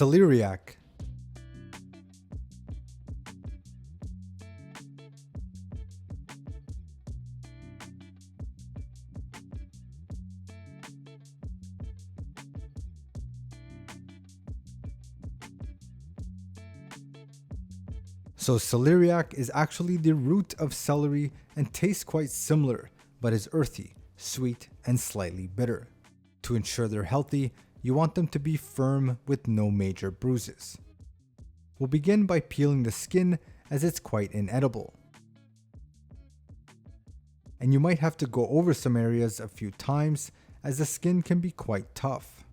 Celeriac. So celeriac is actually the root of celery and tastes quite similar, but is earthy, sweet, and slightly bitter. To ensure they're healthy, you want them to be firm with no major bruises. We'll begin by peeling the skin as it's quite inedible. And you might have to go over some areas a few times as the skin can be quite tough.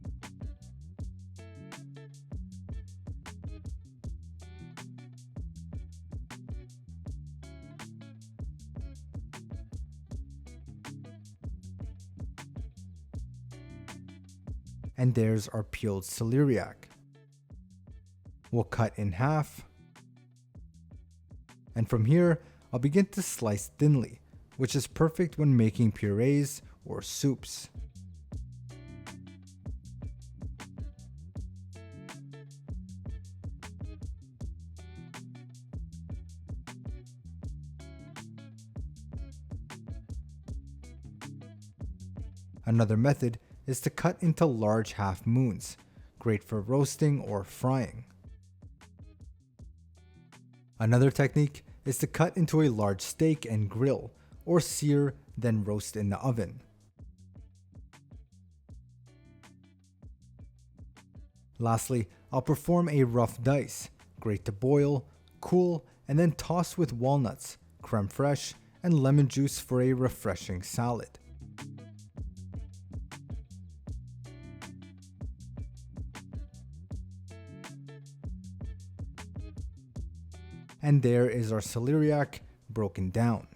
And there's our peeled celeriac. We'll cut in half. And from here, I'll begin to slice thinly, which is perfect when making purees or soups. Another method is to cut into large half moons, great for roasting or frying. Another technique is to cut into a large steak and grill, or sear, then roast in the oven. Lastly, I'll perform a rough dice, great to boil, cool, and then toss with walnuts, creme fraiche, and lemon juice for a refreshing salad. And there is our celeriac broken down.